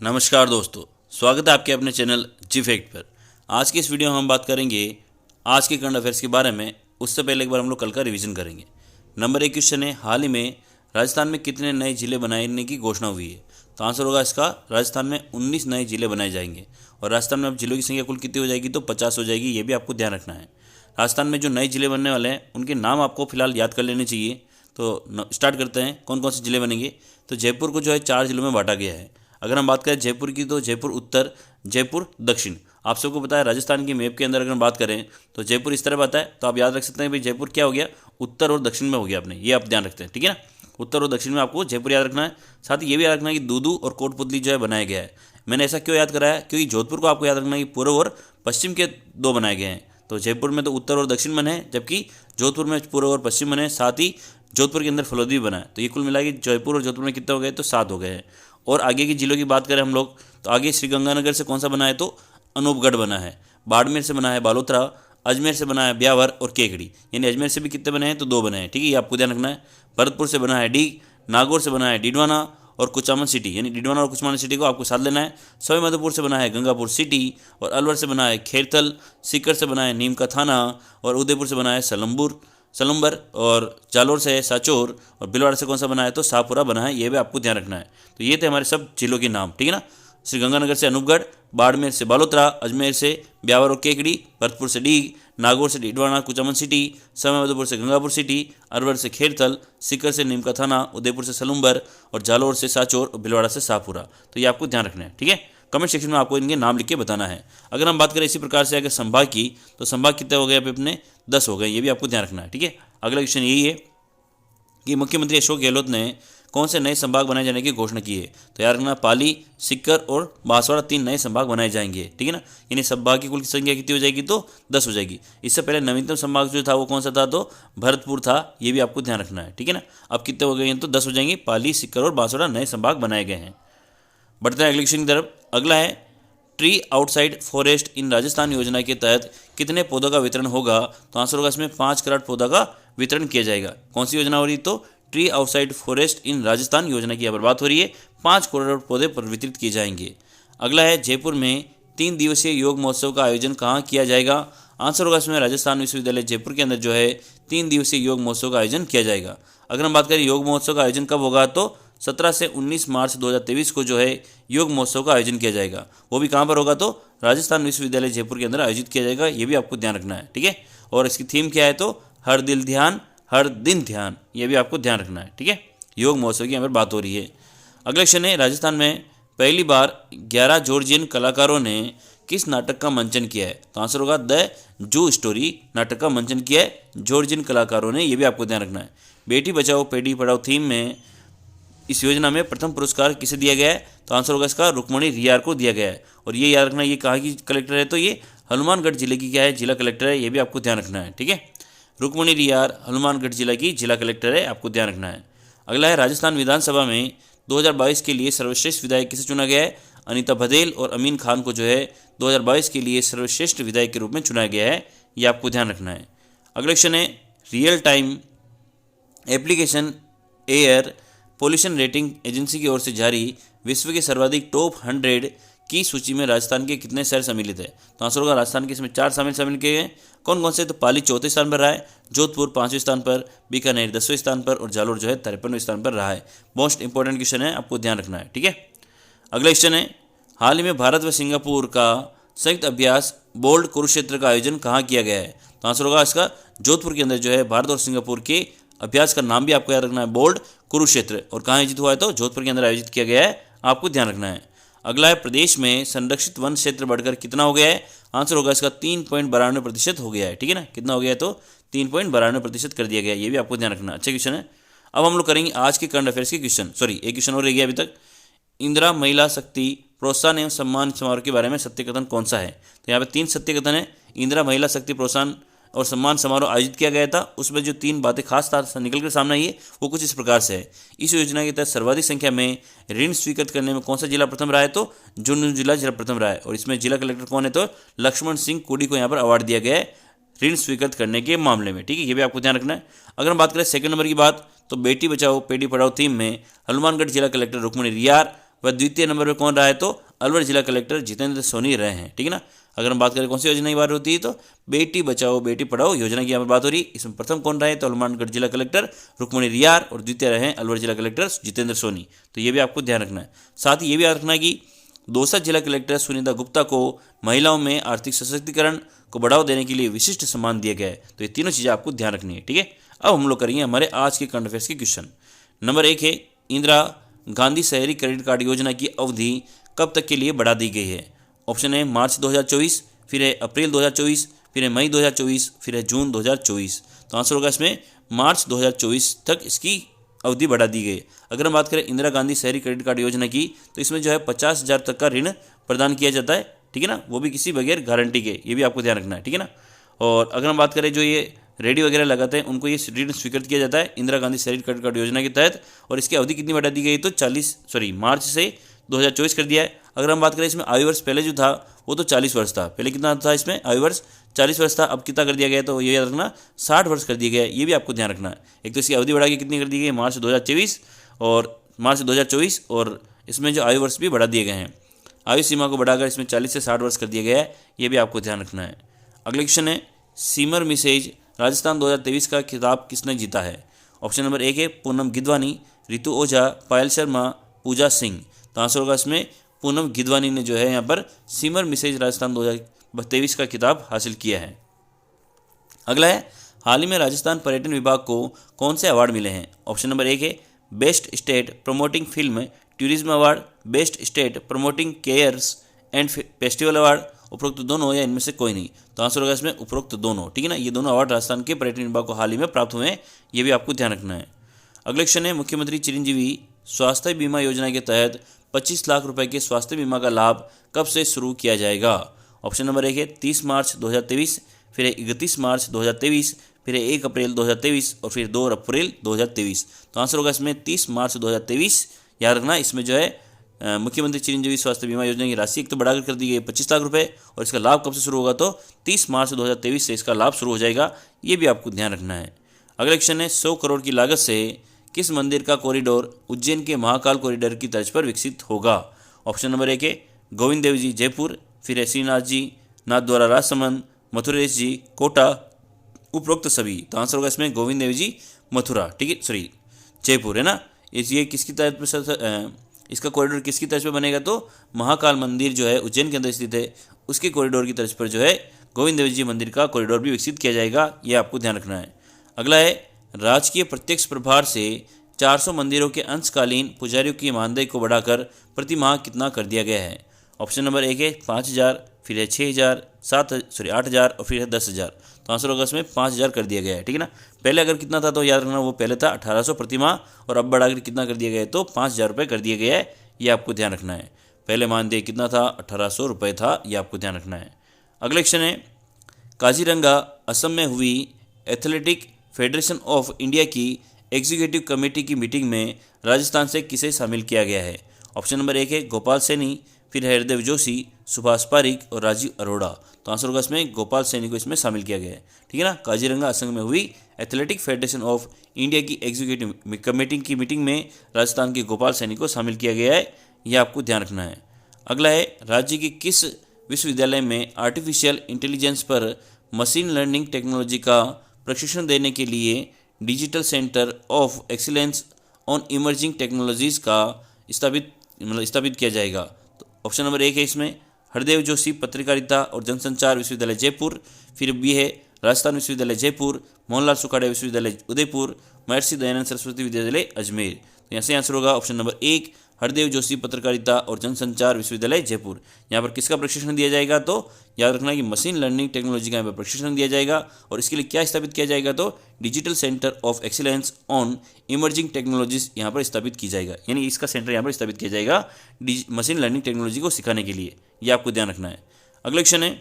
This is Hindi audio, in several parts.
नमस्कार दोस्तों, स्वागत है आपके अपने चैनल जी फैक्ट पर। आज की इस वीडियो में हम बात करेंगे आज के करंट अफेयर्स के बारे में। उससे पहले एक बार हम लोग कल का रिवीजन करेंगे। नंबर 1 क्वेश्चन है, हाल ही में राजस्थान में कितने नए जिले बनाने की घोषणा हुई है? तो आंसर होगा इसका, राजस्थान में 19 नए जिले बनाए जाएंगे। और राजस्थान में अब जिलों की संख्या कुल कितनी हो जाएगी? तो 50 हो जाएगी। ये भी आपको ध्यान रखना है। राजस्थान में जो नए जिले बनने वाले हैं उनके नाम आपको फिलहाल याद कर लेने चाहिए। तो स्टार्ट करते हैं, कौन कौन से जिले बनेंगे। तो जयपुर को जो है 4 जिलों में बांटा गया है। अगर हम बात करें जयपुर की, तो जयपुर उत्तर, जयपुर दक्षिण। आप सबको पता है राजस्थान की मैप के अंदर अगर हम बात करें तो जयपुर इस तरह आता है, तो आप याद रख सकते हैं भाई जयपुर क्या हो गया, उत्तर और दक्षिण में हो गया अपने। ये आप ध्यान रखते हैं, ठीक है ना। उत्तर और दक्षिण में आपको जयपुर याद रखना है। साथ ही ये भी याद रखना है कि दूदू और कोटपुतली जो है बनाया गया है। मैंने ऐसा क्यों याद कराया, क्योंकि जोधपुर को आपको याद रखना है कि पूर्व और पश्चिम के 2 बनाए गए हैं। तो जयपुर में तो उत्तर और दक्षिण बने हैं, जबकि जोधपुर में पूर्व और पश्चिम बने हैं। साथ ही जोधपुर के अंदर फलोदी भी बना है। तो ये कुल मिला के जयपुर और जोधपुर में कितने हो गए? तो 7 हो गए हैं। और आगे की जिलों की बात करें हम लोग, तो आगे श्रीगंगानगर से कौन सा बना है? तो अनूपगढ़ बना है। बाड़मेर से बना है बालोतरा, अजमेर से बना है ब्यावर और केकड़ी। यानी अजमेर से भी कितने बने हैं? तो 2 बने हैं, ठीक है। ये आपको ध्यान रखना है। भरतपुर से बना है डीग, नागौर से बना है डिडवाना और कुचामन सिटी। यानी डिडवाना और कुचामन सिटी को आपको साथ लेना है। सवाईमाधोपुर से बना है गंगापुर सिटी और अलवर से बना है खेरथल, सीकर से बना है नीम का थाना और उदयपुर से बना है सलम्बर और जालोर से है साचोर और भीलवाड़ा से कौन सा बना है? तो शाहपुरा बना है। ये भी आपको ध्यान रखना है। तो ये थे हमारे सब जिलों के नाम, ठीक है ना। श्रीगंगानगर से अनूपगढ़, बाड़मेर से बालोतरा, अजमेर से ब्यावर और केकड़ी, भरतपुर से डीग, नागौर से डिडवाना कुचामन सिटी, सवाईमाधोपुर से गंगापुर सिटी, अलवर से खेरथल, सीकर से नीम का थाना, उदयपुर से सलुम्बर और जालोर से साचोर और भीलवाड़ा से शाहपुरा। तो ये आपको ध्यान रखना है, ठीक है। कमेंट सेक्शन में आपको इनके नाम लिख के बताना है। अगर हम बात करें इसी प्रकार से अगर संभाग की, तो संभाग कितने हो गए अभी अपने? 10 हो गए। ये भी आपको ध्यान रखना है, ठीक है। अगला क्वेश्चन यही है कि मुख्यमंत्री अशोक गहलोत ने कौन से नए संभाग बनाए जाने की घोषणा की है? तो याद रखना, पाली, सीकर और बांसवाड़ा 3 नए संभाग बनाए जाएंगे, ठीक है ना। यानी संभाग की कुल संख्या कितनी हो जाएगी? तो 10 हो जाएगी। इससे पहले नवीनतम संभाग जो था वो कौन सा था? तो भरतपुर था। ये भी आपको ध्यान रखना है, ठीक है ना। अब कितने हो गए हैं? तो 10 हो जाएंगे। पाली, सीकर और बांसवाड़ा नए संभाग बनाए गए हैं। बढ़ते हैं अगले क्वेश्चन की तरफ। अगला है, ट्री आउटसाइड फॉरेस्ट इन राजस्थान योजना के तहत कितने पौधों का वितरण होगा? तो आंसर होगा इसमें 5 करोड़ पौधा का वितरण किया जाएगा। कौन सी योजना हो रही? तो ट्री आउटसाइड फॉरेस्ट इन राजस्थान योजना की यहाँ पर बात हो रही है। 5 करोड़ पौधे पर वितरित किए जाएंगे। अगला है, जयपुर में 3 दिवसीय योग महोत्सव का आयोजन कहाँ किया जाएगा? आंसर होगा इसमें राजस्थान विश्वविद्यालय जयपुर के अंदर जो है 3 दिवसीय योग महोत्सव का आयोजन किया जाएगा। अगर हम बात करें योग महोत्सव का आयोजन कब होगा, तो 17 से 19 मार्च 2023 को जो है योग महोत्सव का आयोजन किया जाएगा। वो भी कहाँ पर होगा? तो राजस्थान विश्वविद्यालय जयपुर के अंदर आयोजित किया जाएगा। ये भी आपको ध्यान रखना है, ठीक है। और इसकी थीम क्या है? तो हर दिल ध्यान, हर दिन ध्यान। ये भी आपको ध्यान रखना है, ठीक है। योग महोत्सव की यहाँ पर बात हो रही है। अगला क्वेश्चन है, राजस्थान में पहली बार 11 जॉर्जियन कलाकारों ने किस नाटक का मंचन किया है? तो आंसर होगा द जू स्टोरी नाटक का मंचन किया है जॉर्जियन कलाकारों ने। ये भी आपको ध्यान रखना है। बेटी बचाओ बेटी पढ़ाओ थीम में इस योजना में प्रथम पुरस्कार किसे दिया गया है? तो आंसर होगा इसका रुक्मणी रियार को दिया गया है। और ये याद रखना, ये कहाँ की कलेक्टर है? तो ये हनुमानगढ़ जिले की क्या है? जिला कलेक्टर है। ये भी आपको ध्यान रखना है, ठीक है। रुक्मणी रियार हनुमानगढ़ जिला की जिला कलेक्टर है, आपको ध्यान रखना है। अगला है, राजस्थान विधानसभा में 2022 के लिए सर्वश्रेष्ठ विधायक किसे चुना गया है? अनीता बघेल और अमीन खान को जो है 2022 के लिए सर्वश्रेष्ठ विधायक के रूप में चुना गया है। ये आपको ध्यान रखना है। अगला क्वेश्चन है, real time application air pollution rating agency की ओर से जारी विश्व के सर्वाधिक टॉप 100 की सूची में राजस्थान के कितने शहर सम्मिलित है? तो आंसर होगा राजस्थान के इसमें 4 शामिल किए गए। कौन कौन से? तो पाली 4थे स्थान पर रहा है, जोधपुर 5वें स्थान पर, बीकानेर 10वें स्थान पर और जालोर जो है 53वें स्थान पर रहा है। मोस्ट इंपॉर्टेंट क्वेश्चन है, आपको ध्यान रखना है, ठीक है। अगला क्वेश्चन है, हाल ही में भारत व सिंगापुर का संयुक्त अभ्यास बोल्ड कुरुक्षेत्र का आयोजन कहाँ किया गया है? तो आंसर होगा इसका जोधपुर के अंदर जो है भारत और सिंगापुर के अभ्यास का नाम भी आपको याद रखना है, बोल्ड कुरुक्षेत्र। और कहाँ आयोजित हुआ है? तो जोधपुर के अंदर आयोजित किया गया है, आपको ध्यान रखना है। अगला है, प्रदेश में संरक्षित वन क्षेत्र बढ़कर कितना हो गया है? आंसर होगा इसका 3.92% हो गया है, ठीक है ना। कितना हो गया है? तो 3.92% कर दिया गया है। ये भी आपको ध्यान रखना, अच्छा क्वेश्चन है। अब हम लोग करेंगे आज के करंट अफेयर्स के क्वेश्चन। सॉरी, एक क्वेश्चन और रह गया अभी तक। इंदिरा महिला शक्ति प्रोत्साहन एवं सम्मान समारोह के बारे में सत्य कथन कौन सा है? तो यहाँ पे 3 सत्य कथन है। इंदिरा महिला शक्ति प्रोत्साहन और सम्मान समारोह आयोजित किया गया था। उसमें जो 3 बातें खास निकल कर सामने आई है वो कुछ इस प्रकार से है। इस योजना के तहत सर्वाधिक संख्या में ऋण स्वीकृत करने में कौन सा जिला प्रथम रहा है? तो झुंझुनू जिला प्रथम रहा है। और इसमें जिला कलेक्टर कौन है? तो लक्ष्मण सिंह कुडी को यहाँ पर अवार्ड दिया गया है ऋण स्वीकृत करने के मामले में, ठीक है। ये भी आपको ध्यान रखना है। अगर हम बात करें सेकंड नंबर की बात, तो बेटी बचाओ बेटी पढ़ाओ थीम में हनुमानगढ़ जिला कलेक्टर रुक्मणी रियार वह द्वितीय नंबर पर कौन रहा है, तो अलवर जिला कलेक्टर जितेंद्र सोनी रहे हैं। ठीक है ना। अगर हम बात करें कौन सी योजना की बात होती है, तो बेटी बचाओ बेटी पढ़ाओ योजना की यहाँ पर बात हो रही है। इसमें प्रथम कौन रहे, तो हनुमानगढ़ जिला कलेक्टर रुक्मणी रियार, और द्वितीय रहे हैं अलवर जिला कलेक्टर जितेंद्र सोनी। तो ये भी आपको ध्यान रखना है। साथ ही ये भी याद रखना है कि दौसा जिला कलेक्टर सुनीता गुप्ता को महिलाओं में आर्थिक सशक्तिकरण को बढ़ावा देने के लिए विशिष्ट सम्मान दिया गया है। तो ये तीनों चीज़ें आपको ध्यान रखनी है। ठीक है। अब हम लोग करेंगे हमारे आज के करंट अफेयर्स के क्वेश्चन। नंबर 1 है, इंदिरा गांधी शहरी क्रेडिट कार्ड योजना की अवधि कब तक के लिए बढ़ा दी गई है। ऑप्शन है मार्च 2024, फिर है अप्रैल 2024, फिर है मई 2024, फिर है जून 2024। तो आंसर होगा इसमें मार्च 2024 तक इसकी अवधि बढ़ा दी गई। अगर हम बात करें इंदिरा गांधी शहरी क्रेडिट कार्ड योजना की, तो इसमें जो है 50,000 तक का ऋण प्रदान किया जाता है। ठीक है ना, वो भी किसी बगैर गारंटी के, ये भी आपको ध्यान रखना है। ठीक है ना। और अगर हम बात करें जो ये रेडी वगैरह लगाते हैं उनको ये ऋण स्वीकृत किया जाता है इंदिरा गांधी शहरी क्रेडिट कार्ड योजना के तहत। और इसकी अवधि कितनी बढ़ा दी गई, तो मार्च से 2024 कर दिया है। अगर हम बात करें इसमें आयु वर्ष पहले जो था वो तो 40 वर्ष था, पहले कितना था इसमें आयु वर्ष 40 वर्ष था, अब कितना कर दिया गया, तो ये याद रखना 60 वर्ष कर दिया गया है। ये भी आपको ध्यान रखना है। एक तो इसकी अवधि बढ़ा के कितनी कर दी गई, मार्च 2024, और इसमें जो आयु वर्ष भी बढ़ा दिए गए हैं, आयु सीमा को बढ़ाकर इसमें 40 से 60 वर्ष कर दिया गया है। ये भी आपको ध्यान रखना है। अगला क्वेश्चन है, सिमर मिसेज राजस्थान 2023 का खिताब किसने जीता है। ऑप्शन नंबर 1 है पूनम गिदवानी, रितु ओझा, पायल शर्मा, पूजा सिंह। तो आंसर होगा इसमें पूनम गिदवानी ने जो है यहाँ पर सिमर मिसेज राजस्थान 2023 का खिताब हासिल किया है। अगला है, हाल ही में राजस्थान पर्यटन विभाग को कौन से अवार्ड मिले हैं। ऑप्शन नंबर 1 है best state promoting film tourism award, best state promoting cares and festival award, उपरोक्त दोनों या इनमें से कोई नहीं। तो आंसर होगा इसमें उपरोक्त दोनों। ठीक है ना, ये दोनों अवार्ड राजस्थान के पर्यटन विभाग को हाल ही में प्राप्त हुए हैं। ये भी आपको ध्यान रखना है। अगला क्वेश्चन है, मुख्यमंत्री चिरंजीवी स्वास्थ्य बीमा योजना के तहत 25 लाख रुपए के स्वास्थ्य बीमा का लाभ कब से शुरू किया जाएगा। ऑप्शन नंबर 1 है 30 मार्च 2023, फिर है 31 मार्च 2023, फिर है 1 अप्रैल 2023, और फिर 2 अप्रैल 2023। तो आंसर होगा इसमें 30 मार्च 2023। याद रखना इसमें जो है मुख्यमंत्री चिरंजीवी स्वास्थ्य बीमा योजना की राशि एक तो बढ़ाकर कर दी गई 25 लाख रुपए, और इसका लाभ कब से शुरू होगा, तो 30 मार्च 2023 से इसका लाभ शुरू हो जाएगा। ये भी आपको ध्यान रखना है। अगला क्वेश्चन है, 100 करोड़ की लागत से किस मंदिर का कॉरिडोर उज्जैन के महाकाल कॉरिडोर की तर्ज पर विकसित होगा। ऑप्शन नंबर 1 है गोविंद देव जी जयपुर, फिर है श्रीनाथ जी नाथ द्वारा राजसमंद, मथुरेश जी कोटा, उपरोक्त सभी। तो आंसर होगा इसमें गोविंद देव जी मथुरा। ठीक है, जयपुर है ना। ये किसकी तर्ज पर, इसका कॉरिडोर किसकी तर्ज पर बनेगा, तो महाकाल मंदिर जो है उज्जैन के अंदर स्थित है उसके कॉरिडोर की तर्ज पर जो है गोविंद देव जी मंदिर का कॉरिडोर भी विकसित किया जाएगा। ये आपको ध्यान रखना है। अगला है, राजकीय प्रत्यक्ष प्रभार से 400 मंदिरों के अंशकालीन पुजारियों की मानदेय को बढ़ाकर प्रति माह कितना कर दिया गया है। ऑप्शन नंबर 1 है 5,000, फिर है 6,000, 8,000, और फिर है 10,000। तो आंसर होगा इसमें 5,000 कर दिया गया है। ठीक है ना। पहले अगर कितना था तो याद रखना, वो पहले था 1,800 प्रति माह, और अब बढ़ाकर कितना कर दिया गया है, तो 5,000 रुपये कर दिया गया है। ये आपको ध्यान रखना है। पहले मानदेय कितना था, 1,800 रुपये था। ये आपको ध्यान रखना है। अगला क्वेश्चन है, काजीरंगा असम में हुई एथलेटिक फेडरेशन ऑफ इंडिया की एग्जीक्यूटिव कमेटी की मीटिंग में राजस्थान से किसे शामिल किया गया है। ऑप्शन नंबर 1 है गोपाल सैनी, फिर है हरदेव जोशी, सुभाष पारिक, और राजीव अरोड़ा। तो आंसर होगा इसमें गोपाल सैनी को इसमें शामिल किया गया है। ठीक है ना। काजीरंगा असम में हुई एथलेटिक फेडरेशन ऑफ इंडिया की एग्जीक्यूटिव कमेटी की मीटिंग में राजस्थान के गोपाल सैनी को शामिल किया गया है। यह आपको ध्यान रखना है। अगला है, राज्य के किस विश्वविद्यालय में आर्टिफिशियल इंटेलिजेंस पर मशीन लर्निंग टेक्नोलॉजी का प्रशिक्षण देने के लिए digital centre of excellence on emerging technologies का स्थापित किया जाएगा। तो ऑप्शन नंबर 1 है इसमें हरदेव जोशी पत्रकारिता और जनसंचार विश्वविद्यालय जयपुर, फिर बी है राजस्थान विश्वविद्यालय जयपुर, मोहनलाल सुखाड़िया विश्वविद्यालय उदयपुर, महर्षि दयानंद सरस्वती विश्वविद्यालय अजमेर। तो यहाँ से आंसर होगा ऑप्शन नंबर 1 हरदेव जोशी पत्रकारिता और जनसंचार विश्वविद्यालय जयपुर। यहाँ पर किसका प्रशिक्षण दिया जाएगा, तो याद रखना कि मशीन लर्निंग टेक्नोलॉजी का यहाँ पर प्रशिक्षण दिया जाएगा। और इसके लिए क्या स्थापित किया जाएगा, तो digital centre of excellence on emerging technologies यहाँ पर स्थापित की जाएगा। यानी इसका सेंटर यहाँ पर स्थापित किया जाएगा मशीन लर्निंग टेक्नोलॉजी को सिखाने के लिए। ये आपको ध्यान रखना है। अगला क्वेश्चन है,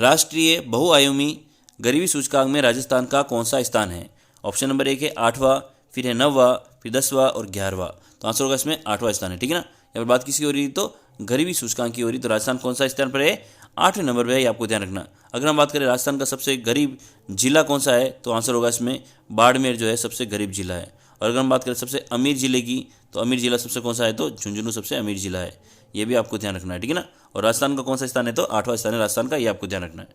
राष्ट्रीय बहुआयामी गरीबी सूचकांक में राजस्थान का कौन सा स्थान है। ऑप्शन नंबर 1 है 8वां, फिर है 9वां, फिर 10वां और 11वां। तो आंसर होगा इसमें 8वां स्थान है। ठीक है ना। यहाँ पर बात किसकी हो रही है, तो गरीबी सूचकांक की हो रही। तो राजस्थान कौन सा स्थान पर है, 8वें नंबर पर है। ये आपको ध्यान रखना। अगर हम बात करें राजस्थान का सबसे गरीब जिला कौन सा है, तो आंसर होगा इसमें बाड़मेर जो है सबसे गरीब जिला है। और अगर हम बात करें सबसे अमीर जिले की, तो अमीर जिला सबसे कौन सा है, तो झुंझुनू सबसे अमीर जिला है। ये भी आपको ध्यान रखना है, ठीक है ना। और राजस्थान का कौन सा स्थान है, तो 8वां स्थान है राजस्थान का, ये आपको ध्यान रखना है।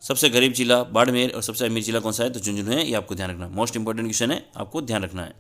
सबसे गरीब जिला बाड़मेर और सबसे अमीर जिला कौन सा है, तो झुंझुनू है, ये आपको ध्यान रखना है। मोस्ट इंपॉर्टेंट क्वेश्चन है, आपको ध्यान रखना है।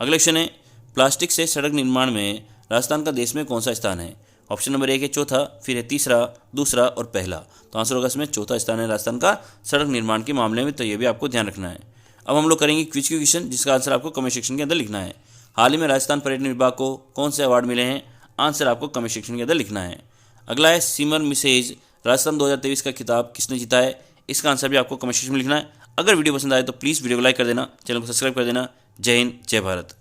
अगला क्वेश्चन है, प्लास्टिक से सड़क निर्माण में राजस्थान का देश में कौन सा स्थान है। ऑप्शन नंबर 1 है चौथा, फिर है तीसरा, दूसरा और पहला। तो आंसर होगा इसमें चौथा स्थान है राजस्थान का सड़क निर्माण के मामले में, तो ये भी आपको ध्यान रखना है। अब हम लोग करेंगे क्विज के क्वेश्चन, जिसका आंसर आपको कमेंट सेक्शन के अंदर लिखना है। हाल ही में राजस्थान पर्यटन विभाग को कौन से अवार्ड मिले हैं, आंसर आपको कमेंट सेक्शन के अंदर लिखना है। अगला है, सिमर मिसेज राजस्थान 2023 का खिताब किसने जीता है, इसका आंसर भी आपको कमेंट सेक्शन में लिखना है। अगर वीडियो पसंद आए तो प्लीज़ वीडियो को लाइक कर देना, चैनल को सब्सक्राइब कर देना। जय हिंद, जय भारत।